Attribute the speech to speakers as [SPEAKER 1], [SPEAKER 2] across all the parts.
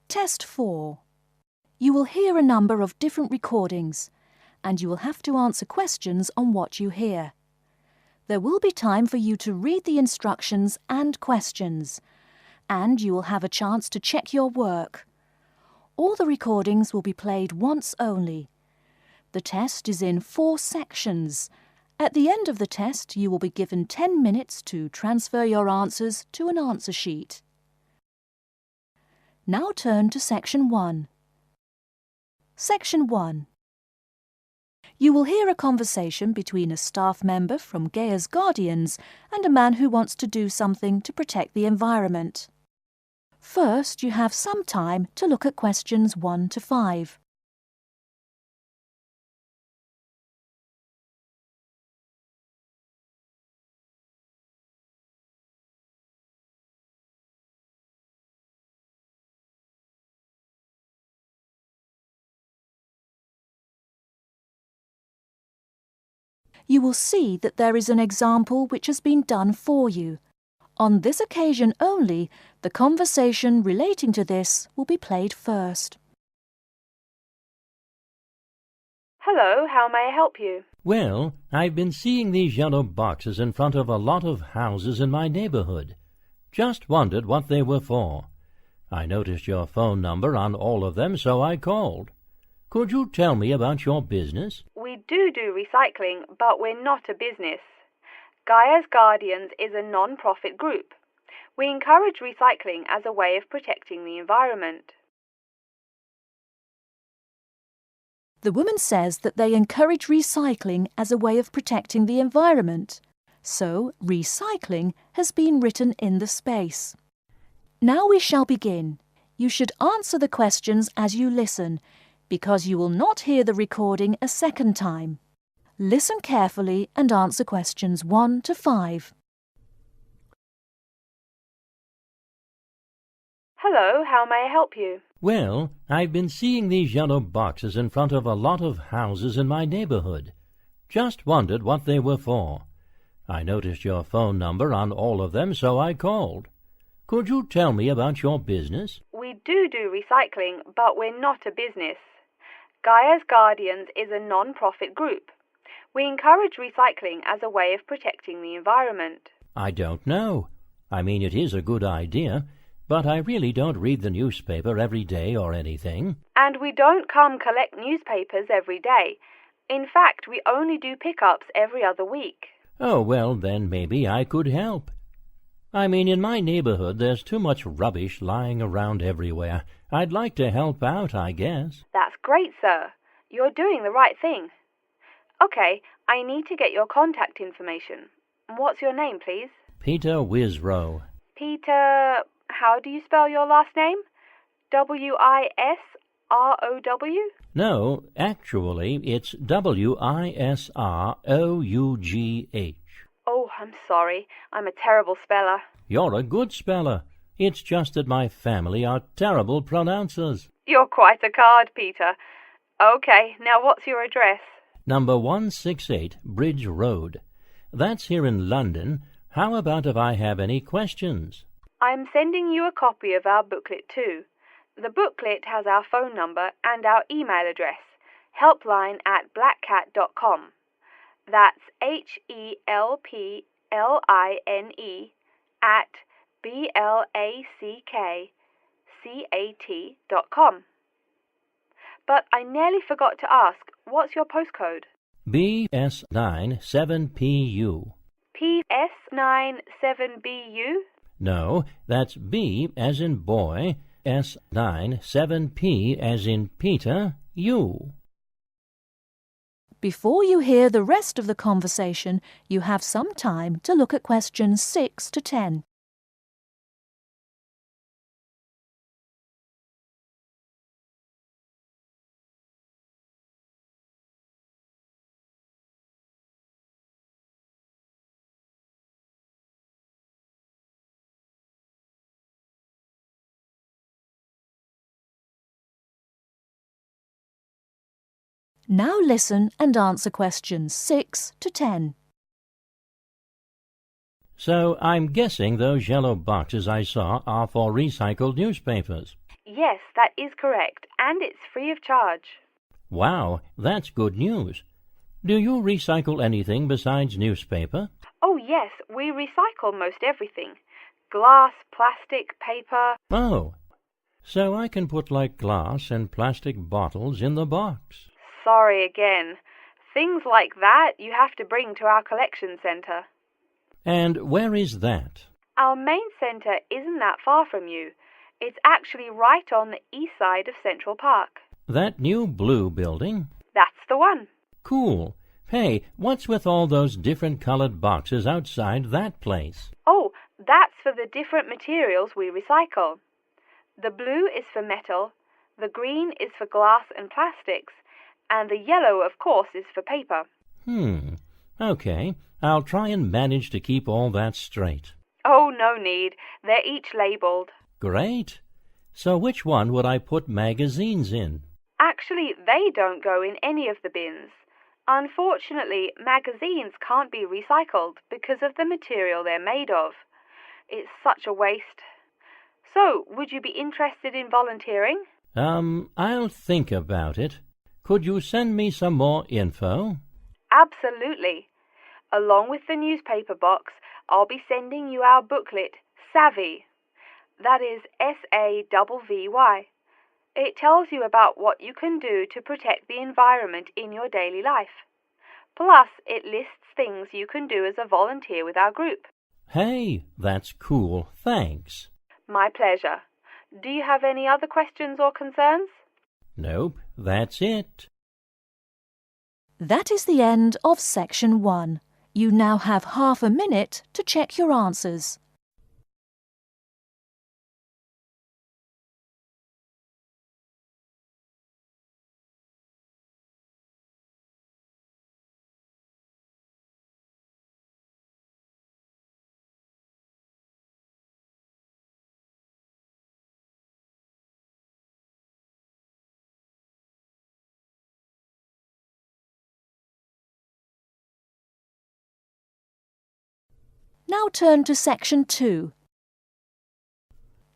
[SPEAKER 1] Test 4. You will hear a number of different recordings, and you will have to answer questions on what you hear. There will be time for you to read the instructions and questions, and you will have a chance to check your work. All the recordings will be played once only. The test is in 4 sections. At the end of the test, you will be given 10 minutes to transfer your answers to an answer sheet. Now turn to Section 1. Section 1. You will hear a conversation between a staff member from Gaia's Guardians and a man who wants to do something to protect the environment. First, you have some time to look at questions 1 to 5. You will see that there is an example which has been done for you. On this occasion only, the conversation relating to this will be played first.
[SPEAKER 2] Hello, how may I help you?
[SPEAKER 3] Well, I've been seeing these yellow boxes in front of a lot of houses in my neighborhood. Just wondered what they were for. I noticed your phone number on all of them, so I called. Could you tell me about your business?
[SPEAKER 2] We do recycling, but we're not a business. Gaia's Guardians is a non-profit group. We encourage recycling as a way of protecting the environment.
[SPEAKER 1] The woman says that they encourage recycling as a way of protecting the environment. So, recycling has been written in the space. Now we shall begin. You should answer the questions as you listen, because you will not hear the recording a second time. Listen carefully and answer questions 1 to 5.
[SPEAKER 2] Hello, how may I help you?
[SPEAKER 3] Well, I've been seeing these yellow boxes in front of a lot of houses in my neighborhood. Just wondered what they were for. I noticed your phone number on all of them, so I called. Could you tell me about your business?
[SPEAKER 2] We do recycling, but we're not a business. Gaia's Guardians is a non-profit group. We encourage recycling as a way of protecting the environment.
[SPEAKER 3] I don't know. I mean, it is a good idea, but I really don't read the newspaper every day or anything.
[SPEAKER 2] And we don't come collect newspapers every day. In fact, we only do pickups every other week.
[SPEAKER 3] Oh, well, then maybe I could help. I mean, in my neighborhood there's too much rubbish lying around everywhere. I'd like to help out, I guess.
[SPEAKER 2] That's great, sir. You're doing the right thing. Okay, I need to get your contact information. What's your name, please?
[SPEAKER 3] Peter Wisrow.
[SPEAKER 2] Peter, how do you spell your last name? W-I-S-R-O-W?
[SPEAKER 3] No, actually, it's W-I-S-R-O-U-G-H.
[SPEAKER 2] Oh, I'm sorry. I'm a terrible speller.
[SPEAKER 3] You're a good speller. It's just that my family are terrible pronouncers.
[SPEAKER 2] You're quite a card, Peter. Okay, now what's your address?
[SPEAKER 3] Number 168 Bridge Road. That's here in London. How about if I have any questions?
[SPEAKER 2] I'm sending you a copy of our booklet too. The booklet has our phone number and our email address, helpline@blackcat.com. That's HELPLINE at BLACKCAT.com. But I nearly forgot to ask, what's your postcode?
[SPEAKER 3] BS9 7PU.
[SPEAKER 2] PS97BU?
[SPEAKER 3] No, that's B as in boy, S9 7P as in Peter, U.
[SPEAKER 1] Before you hear the rest of the conversation, you have some time to look at questions 6 to 10. Now listen and answer questions 6 to 10.
[SPEAKER 3] So I'm guessing those yellow boxes I saw are for recycled newspapers.
[SPEAKER 2] Yes, that is correct, and it's free of charge.
[SPEAKER 3] Wow, that's good news. Do you recycle anything besides newspaper?
[SPEAKER 2] Oh yes, we recycle most everything. Glass, plastic, paper.
[SPEAKER 3] Oh, so I can put like glass and plastic bottles in the box.
[SPEAKER 2] Sorry again. Things like that you have to bring to our collection centre.
[SPEAKER 3] And where is that?
[SPEAKER 2] Our main centre isn't that far from you. It's actually right on the east side of Central Park.
[SPEAKER 3] That new blue building?
[SPEAKER 2] That's the one.
[SPEAKER 3] Cool. Hey, what's with all those different colored boxes outside that place?
[SPEAKER 2] Oh, that's for the different materials we recycle. The blue is for metal, the green is for glass and plastics, and the yellow, of course, is for paper.
[SPEAKER 3] Okay. I'll try and manage to keep all that straight.
[SPEAKER 2] Oh, no need. They're each labelled.
[SPEAKER 3] Great. So which one would I put magazines in?
[SPEAKER 2] Actually, they don't go in any of the bins. Unfortunately, magazines can't be recycled because of the material they're made of. It's such a waste. So, would you be interested in volunteering?
[SPEAKER 3] I'll think about it. Could you send me some more info?
[SPEAKER 2] Absolutely. Along with the newspaper box, I'll be sending you our booklet, Savvy. That is SAVVY. It tells you about what you can do to protect the environment in your daily life. Plus, it lists things you can do as a volunteer with our group.
[SPEAKER 3] Hey, that's cool. Thanks.
[SPEAKER 2] My pleasure. Do you have any other questions or concerns?
[SPEAKER 3] Nope, that's it.
[SPEAKER 1] That is the end of Section 1. You now have half a minute to check your answers. Now turn to Section 2.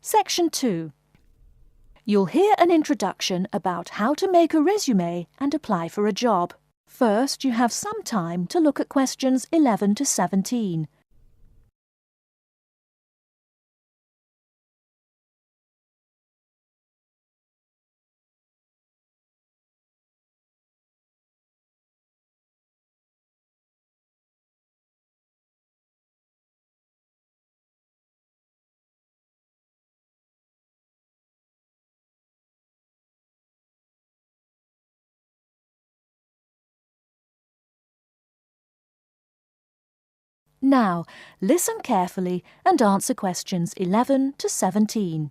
[SPEAKER 1] Section 2. You'll hear an introduction about how to make a resume and apply for a job. First, you have some time to look at questions 11 to 17. Now, listen carefully and answer questions 11 to 17.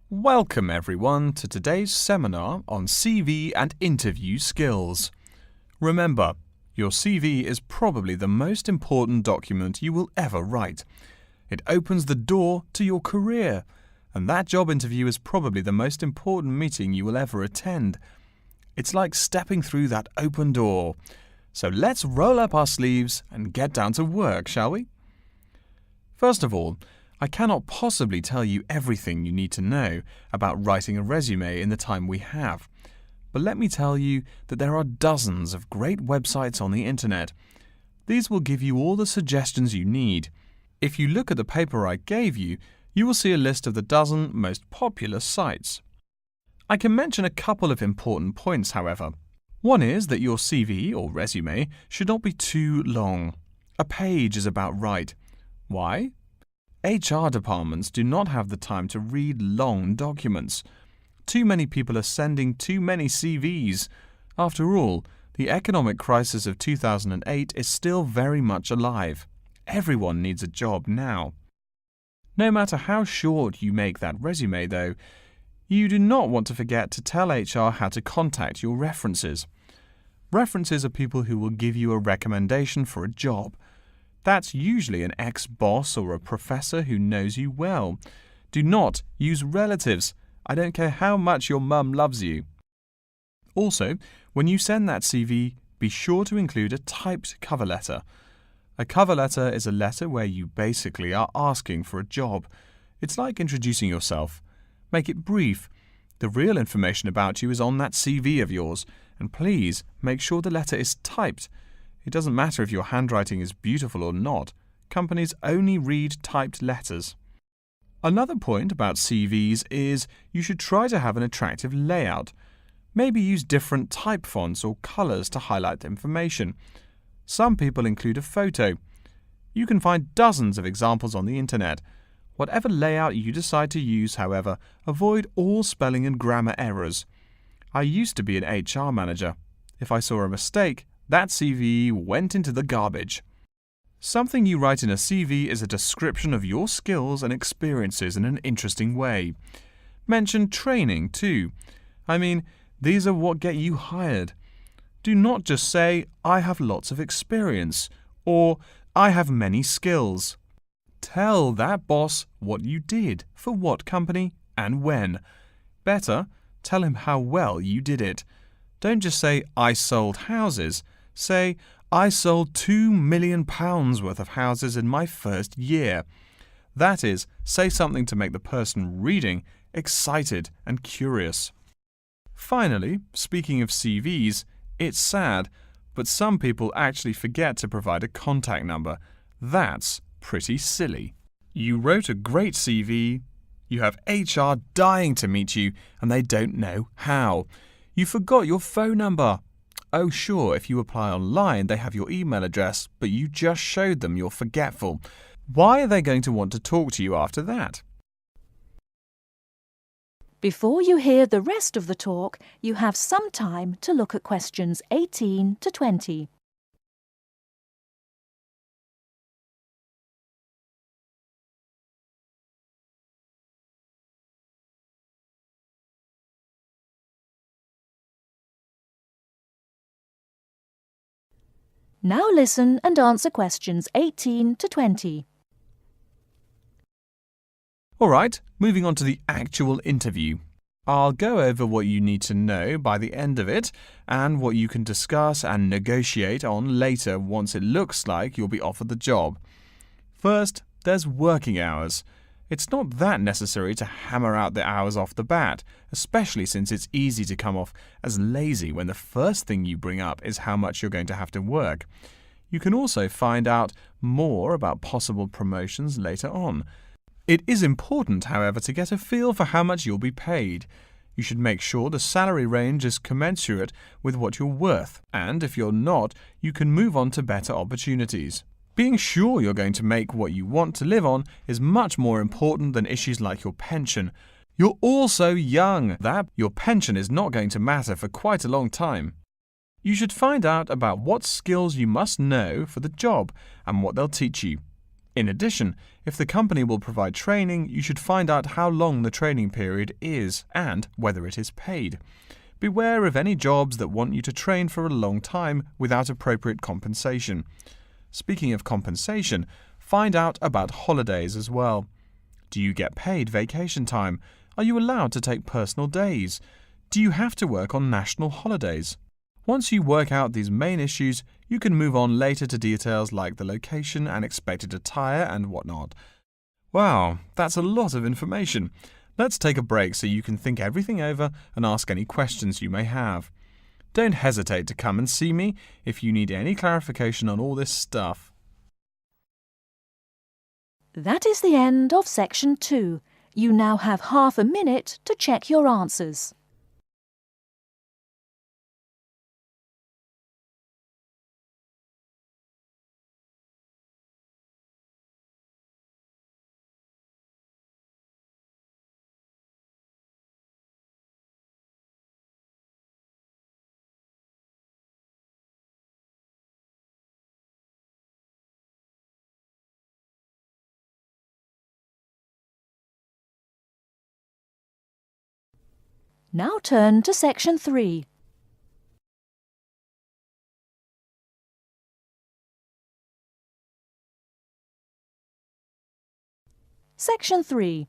[SPEAKER 4] Welcome everyone to today's seminar on CV and interview skills. Remember, your CV is probably the most important document you will ever write. It opens the door to your career, and that job interview is probably the most important meeting you will ever attend. It's like stepping through that open door. So let's roll up our sleeves and get down to work, shall we? First of all, I cannot possibly tell you everything you need to know about writing a resume in the time we have. But let me tell you that there are dozens of great websites on the internet. These will give you all the suggestions you need. If you look at the paper I gave you, you will see a list of the dozen most popular sites. I can mention a couple of important points, however. One is that your CV or resume should not be too long. A page is about right. Why? HR departments do not have the time to read long documents. Too many people are sending too many CVs. After all, the economic crisis of 2008 is still very much alive. Everyone needs a job now. No matter how short you make that resume, though, you do not want to forget to tell HR how to contact your references. References are people who will give you a recommendation for a job. That's usually an ex-boss or a professor who knows you well. Do not use relatives. I don't care how much your mum loves you. Also, when you send that CV, be sure to include a typed cover letter. A cover letter is a letter where you basically are asking for a job. It's like introducing yourself. Make it brief. The real information about you is on that CV of yours, and please make sure the letter is typed. It doesn't matter if your handwriting is beautiful or not. Companies only read typed letters. Another point about CVs is you should try to have an attractive layout. Maybe use different type fonts or colours to highlight the information. Some people include a photo. You can find dozens of examples on the internet. Whatever layout you decide to use, however, avoid all spelling and grammar errors. I used to be an HR manager. If I saw a mistake, that CV went into the garbage. Something you write in a CV is a description of your skills and experiences in an interesting way. Mention training too. I mean, these are what get you hired. Do not just say, I have lots of experience, or I have many skills. Tell that boss what you did, for what company, and when. Better, tell him how well you did it. Don't just say, I sold houses. Say, I sold £2 million worth of houses in my first year. That is, say something to make the person reading excited and curious. Finally, speaking of CVs, it's sad, but some people actually forget to provide a contact number. That's pretty silly. You wrote a great CV, you have HR dying to meet you, and they don't know how. You forgot your phone number. Oh sure, if you apply online, they have your email address, but you just showed them you're forgetful. Why are they going to want to talk to you after that?
[SPEAKER 1] Before you hear the rest of the talk, you have some time to look at questions 18 to 20. Now listen and answer questions 18 to 20.
[SPEAKER 4] All right, moving on to the actual interview. I'll go over what you need to know by the end of it and what you can discuss and negotiate on later once it looks like you'll be offered the job. First, there's working hours. It's not that necessary to hammer out the hours off the bat, especially since it's easy to come off as lazy when the first thing you bring up is how much you're going to have to work. You can also find out more about possible promotions later on. It is important, however, to get a feel for how much you'll be paid. You should make sure the salary range is commensurate with what you're worth, and if you're not, you can move on to better opportunities. Being sure you're going to make what you want to live on is much more important than issues like your pension. You're all so young that your pension is not going to matter for quite a long time. You should find out about what skills you must know for the job and what they'll teach you. In addition, if the company will provide training, you should find out how long the training period is and whether it is paid. Beware of any jobs that want you to train for a long time without appropriate compensation. Speaking of compensation, find out about holidays as well. Do you get paid vacation time? Are you allowed to take personal days? Do you have to work on national holidays? Once you work out these main issues, you can move on later to details like the location and expected attire and whatnot. Wow, that's a lot of information. Let's take a break so you can think everything over and ask any questions you may have. Don't hesitate to come and see me if you need any clarification on all this stuff.
[SPEAKER 1] That is the end of section 2. You now have half a minute to check your answers. Now turn to section 3. Section 3.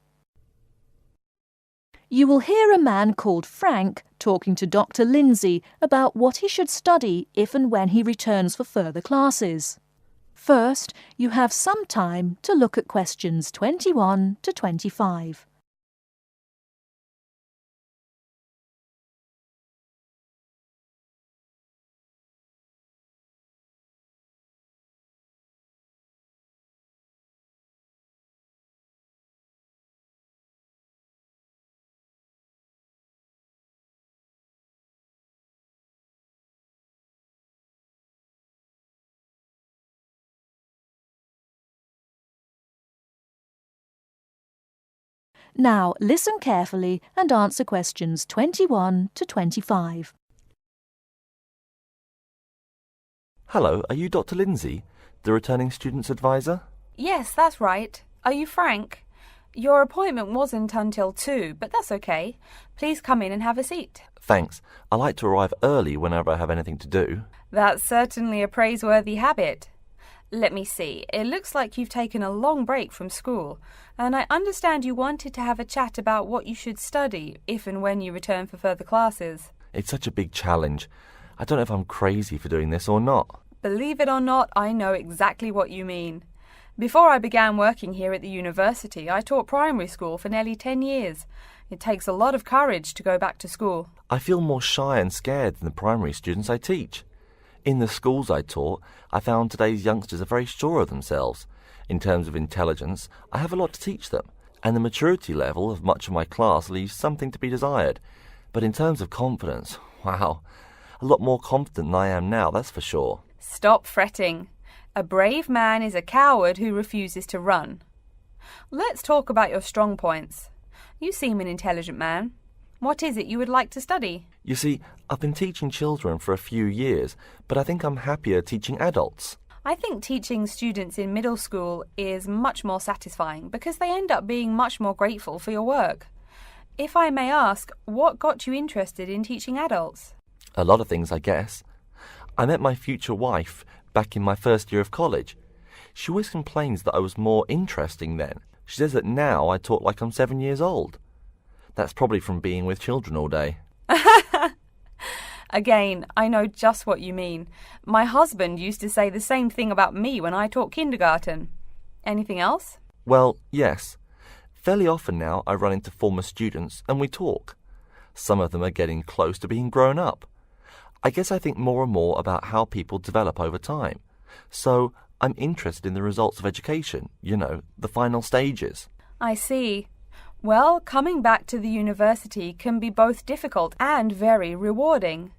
[SPEAKER 1] You will hear a man called Frank talking to Dr. Lindsay about what he should study if and when he returns for further classes. First, you have some time to look at questions 21 to 25. Now listen carefully and answer questions 21 to 25.
[SPEAKER 5] Hello, are you Dr. Lindsay, the returning students advisor?
[SPEAKER 2] Yes, that's right. Are you Frank? Your appointment wasn't until 2, but that's okay. Please come in and have a seat.
[SPEAKER 5] Thanks. I like to arrive early whenever I have anything to do.
[SPEAKER 2] That's certainly a praiseworthy habit. Let me see. It looks like you've taken a long break from school, and I understand you wanted to have a chat about what you should study if and when you return for further classes.
[SPEAKER 5] It's such a big challenge. I don't know if I'm crazy for doing this or not.
[SPEAKER 2] Believe it or not, I know exactly what you mean. Before I began working here at the university, I taught primary school for nearly 10 years. It takes a lot of courage to go back to school.
[SPEAKER 5] I feel more shy and scared than the primary students I teach. In the schools I taught, I found today's youngsters are very sure of themselves. In terms of intelligence, I have a lot to teach them, and the maturity level of much of my class leaves something to be desired. But in terms of confidence, wow, a lot more confident than I am now, that's for sure.
[SPEAKER 2] Stop fretting. A brave man is a coward who refuses to run. Let's talk about your strong points. You seem an intelligent man. What is it you would like to study?
[SPEAKER 5] You see, I've been teaching children for a few years, but I think I'm happier teaching adults.
[SPEAKER 2] I think teaching students in middle school is much more satisfying because they end up being much more grateful for your work. If I may ask, what got you interested in teaching adults?
[SPEAKER 5] A lot of things, I guess. I met my future wife back in my first year of college. She always complains that I was more interesting then. She says that now I talk like I'm 7 years old. That's probably from being with children all day.
[SPEAKER 2] Again, I know just what you mean. My husband used to say the same thing about me when I taught kindergarten. Anything else?
[SPEAKER 5] Well, yes. Fairly often now I run into former students and we talk. Some of them are getting close to being grown up. I guess I think more and more about how people develop over time. So I'm interested in the results of education, the final stages.
[SPEAKER 2] I see. Well, coming back to the university can be both difficult and very rewarding.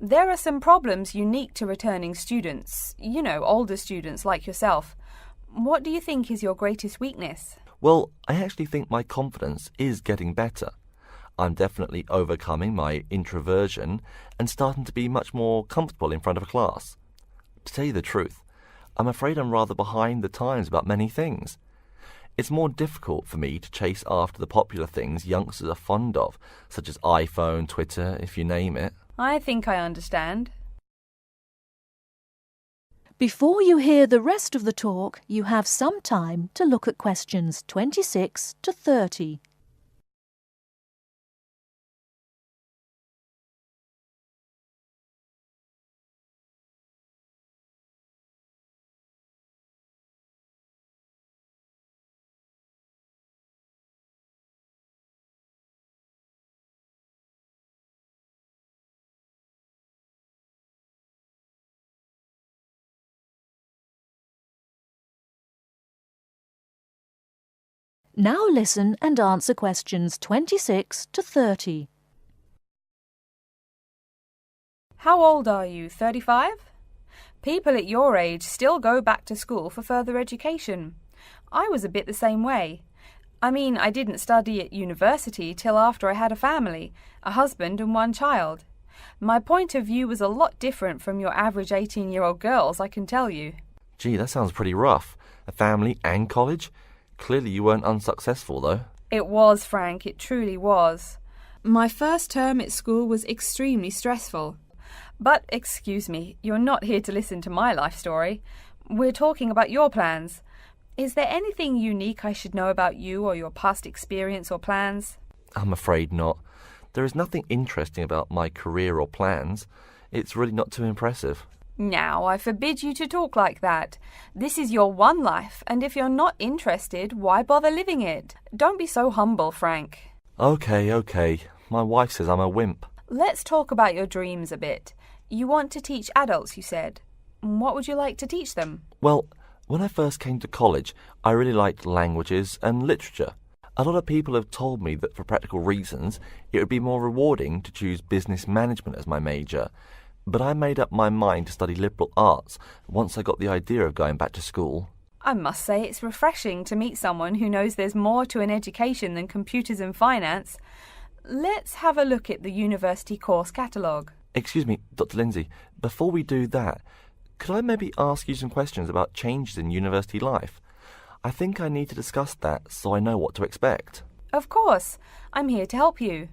[SPEAKER 2] There are some problems unique to returning students, older students like yourself. What do you think is your greatest weakness?
[SPEAKER 5] Well, I actually think my confidence is getting better. I'm definitely overcoming my introversion and starting to be much more comfortable in front of a class. To tell you the truth, I'm afraid I'm rather behind the times about many things. It's more difficult for me to chase after the popular things youngsters are fond of, such as iPhone, Twitter, if you name it.
[SPEAKER 2] I think I understand.
[SPEAKER 1] Before you hear the rest of the talk, you have some time to look at questions 26 to 30. Now listen and answer questions 26 to 30.
[SPEAKER 2] How old are you, 35? People at your age still go back to school for further education. I was a bit the same way. I mean, I didn't study at university till after I had a family, a husband and one child. My point of view was a lot different from your average 18-year-old girls, I can tell you.
[SPEAKER 5] Gee, that sounds pretty rough. A family and college? Clearly you weren't unsuccessful, though.
[SPEAKER 2] It was, Frank, it truly was. My first term at school was extremely stressful. But, excuse me, you're not here to listen to my life story. We're talking about your plans. Is there anything unique I should know about you or your past experience or plans?
[SPEAKER 5] I'm afraid not. There is nothing interesting about my career or plans. It's really not too impressive.
[SPEAKER 2] Now, I forbid you to talk like that. This is your one life, and if you're not interested, why bother living it? Don't be so humble, Frank.
[SPEAKER 5] Okay. My wife says I'm a wimp.
[SPEAKER 2] Let's talk about your dreams a bit. You want to teach adults, you said. What would you like to teach them?
[SPEAKER 5] Well, when I first came to college, I really liked languages and literature. A lot of people have told me that for practical reasons, it would be more rewarding to choose business management as my major. But I made up my mind to study liberal arts once I got the idea of going back to school.
[SPEAKER 2] I must say it's refreshing to meet someone who knows there's more to an education than computers and finance. Let's have a look at the university course catalogue.
[SPEAKER 5] Excuse me, Dr. Lindsay, before we do that, could I maybe ask you some questions about changes in university life? I think I need to discuss that so I know what to expect.
[SPEAKER 2] Of course, I'm here to help you.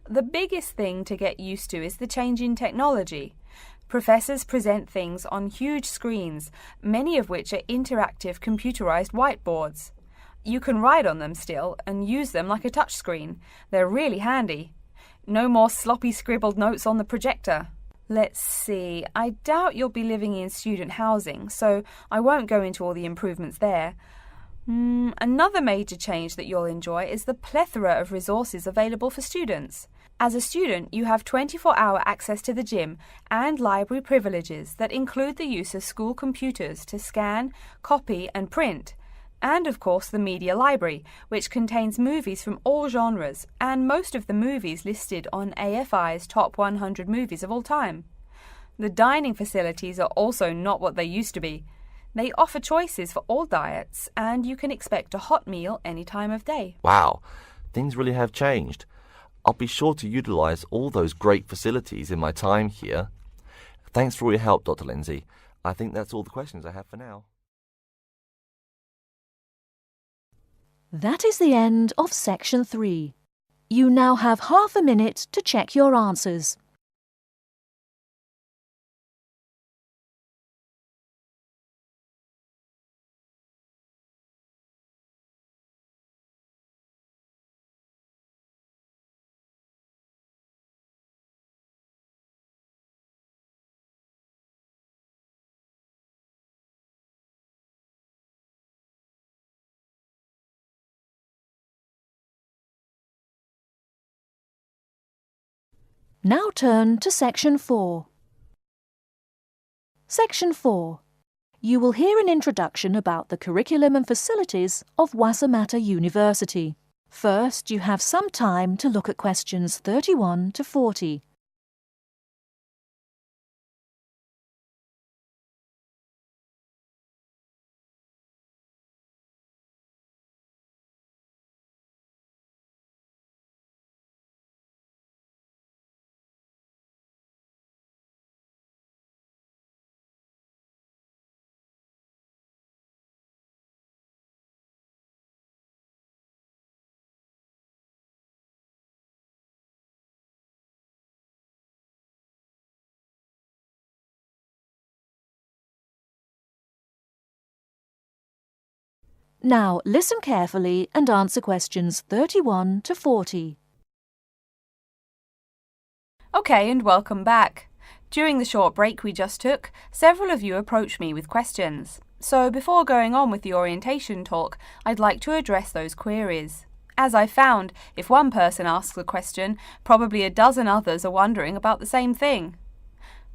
[SPEAKER 2] The biggest thing to get used to is the change in technology. Professors present things on huge screens, many of which are interactive computerized whiteboards. You can write on them still and use them like a touchscreen. They're really handy. No more sloppy scribbled notes on the projector. Let's see, I doubt you'll be living in student housing, so I won't go into all the improvements there. Another major change that you'll enjoy is the plethora of resources available for students. As a student, you have 24-hour access to the gym and library privileges that include the use of school computers to scan, copy and print. And of course the media library, which contains movies from all genres and most of the movies listed on AFI's top 100 movies of all time. The dining facilities are also not what they used to be. They offer choices for all diets and you can expect a hot meal any time of day.
[SPEAKER 5] Wow, things really have changed. I'll be sure to utilise all those great facilities in my time here. Thanks for all your help, Dr. Lindsay. I think that's all the questions I have for now.
[SPEAKER 1] That is the end of Section 3. You now have half a minute to check your answers. Now turn to Section 4. Section 4. You will hear an introduction about the curriculum and facilities of Waitemata University. First, you have some time to look at questions 31 to 40. Now listen carefully and answer questions 31 to 40.
[SPEAKER 2] Okay, and welcome back. During the short break we just took, several of you approached me with questions. So before going on with the orientation talk, I'd like to address those queries. As I found, if one person asks a question, probably a dozen others are wondering about the same thing.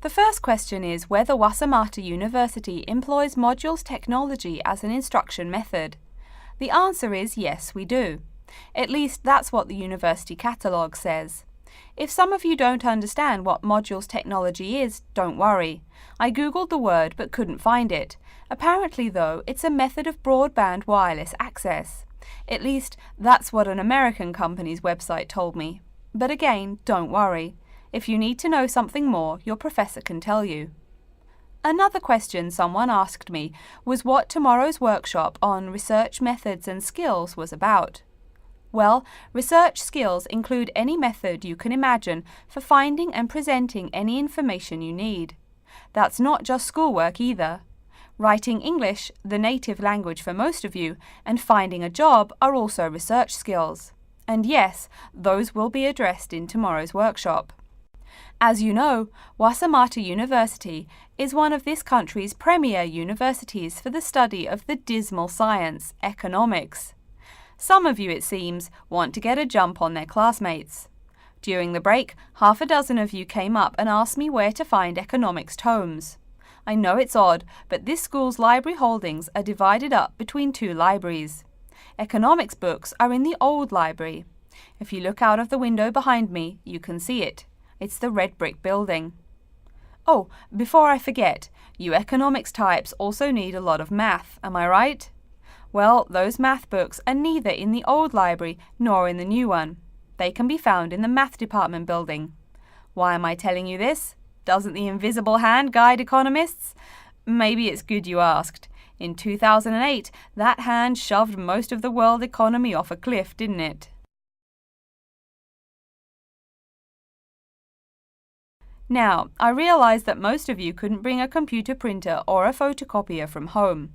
[SPEAKER 2] The first question is whether Waitemata University employs modules technology as an instruction method. The answer is yes, we do. At least that's what the university catalogue says. If some of you don't understand what modules technology is, don't worry. I googled the word but couldn't find it. Apparently though, it's a method of broadband wireless access. At least that's what an American company's website told me. But again, don't worry. If you need to know something more, your professor can tell you. Another question someone asked me was what tomorrow's workshop on research methods and skills was about. Well, research skills include any method you can imagine for finding and presenting any information you need. That's not just schoolwork either. Writing English, the native language for most of you, and finding a job are also research skills. And yes, those will be addressed in tomorrow's workshop. As you know, Wasamata University is one of this country's premier universities for the study of the dismal science, economics. Some of you, it seems, want to get a jump on their classmates. During the break, half a dozen of you came up and asked me where to find economics tomes. I know it's odd, but this school's library holdings are divided up between two libraries. Economics books are in the old library. If you look out of the window behind me, you can see it. It's the red brick building. Oh, before I forget, you economics types also need a lot of math, am I right? Well, those math books are neither in the old library nor in the new one. They can be found in the math department building. Why am I telling you this? Doesn't the invisible hand guide economists? Maybe it's good you asked. In 2008, that hand shoved most of the world economy off a cliff, didn't it? Now, I realise that most of you couldn't bring a computer printer or a photocopier from home.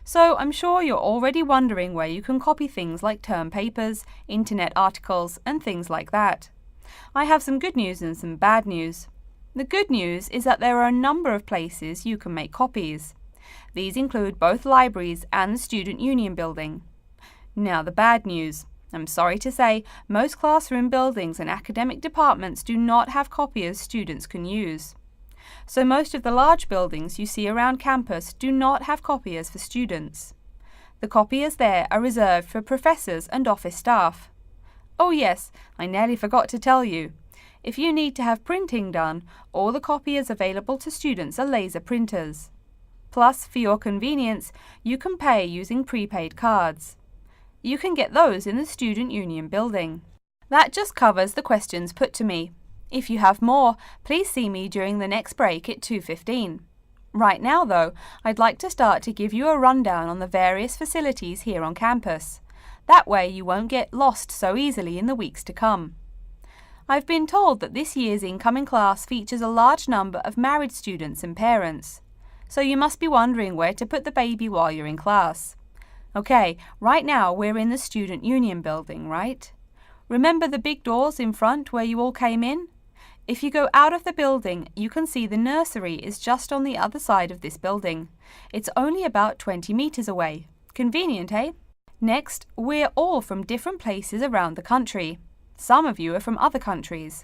[SPEAKER 2] So I'm sure you're already wondering where you can copy things like term papers, internet articles, and things like that. I have some good news and some bad news. The good news is that there are a number of places you can make copies. These include both libraries and the Student Union building. Now the bad news. I'm sorry to say, most classroom buildings and academic departments do not have copiers students can use. So most of the large buildings you see around campus do not have copiers for students. The copiers there are reserved for professors and office staff. Oh yes, I nearly forgot to tell you. If you need to have printing done, all the copiers available to students are laser printers. Plus, for your convenience, you can pay using prepaid cards. You can get those in the Student Union building. That just covers the questions put to me. If you have more, please see me during the next break at 2:15. Right now, though, I'd like to start to give you a rundown on the various facilities here on campus. That way you won't get lost so easily in the weeks to come. I've been told that this year's incoming class features a large number of married students and parents. So you must be wondering where to put the baby while you're in class. Okay, right now we're in the Student Union building, right? Remember the big doors in front where you all came in? If you go out of the building, you can see the nursery is just on the other side of this building. It's only about 20 meters away. Convenient, eh? Next, we're all from different places around the country. Some of you are from other countries.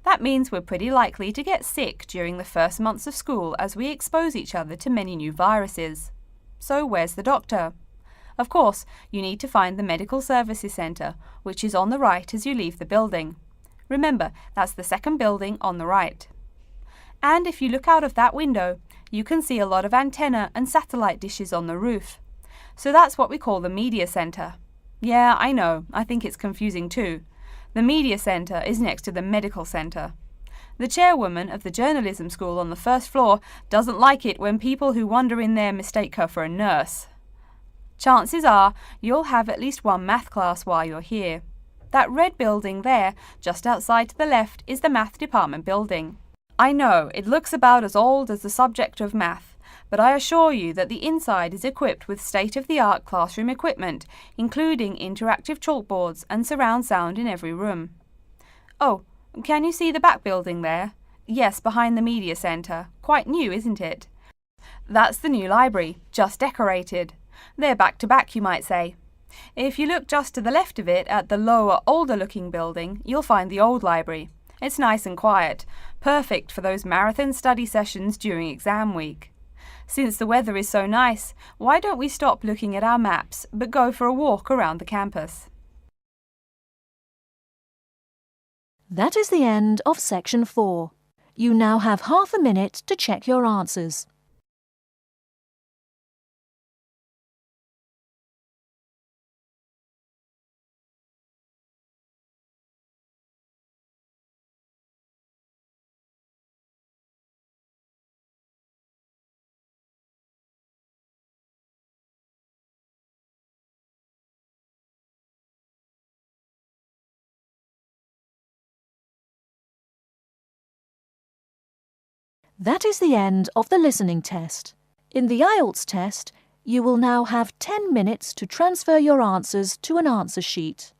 [SPEAKER 2] That means we're pretty likely to get sick during the first months of school as we expose each other to many new viruses. So where's the doctor? Of course, you need to find the Medical Services Centre, which is on the right as you leave the building. Remember, that's the second building on the right. And if you look out of that window, you can see a lot of antenna and satellite dishes on the roof. So that's what we call the Media Centre. Yeah, I know, I think it's confusing too. The Media Centre is next to the Medical Centre. The chairwoman of the journalism school on the first floor doesn't like it when people who wander in there mistake her for a nurse. Chances are you'll have at least one math class while you're here. That red building there, just outside to the left, is the math department building. I know, it looks about as old as the subject of math, but I assure you that the inside is equipped with state-of-the-art classroom equipment, including interactive chalkboards and surround sound in every room. Oh, can you see the back building there? Yes, behind the Media Centre. Quite new, isn't it? That's the new library, just decorated. They're back to back, you might say. If you look just to the left of it at the lower, older-looking building, you'll find the old library. It's nice and quiet, perfect for those marathon study sessions during exam week. Since the weather is so nice, why don't we stop looking at our maps, but go for a walk around the campus?
[SPEAKER 1] That is the end of Section 4. You now have half a minute to check your answers. That is the end of the listening test. In the IELTS test, you will now have 10 minutes to transfer your answers to an answer sheet.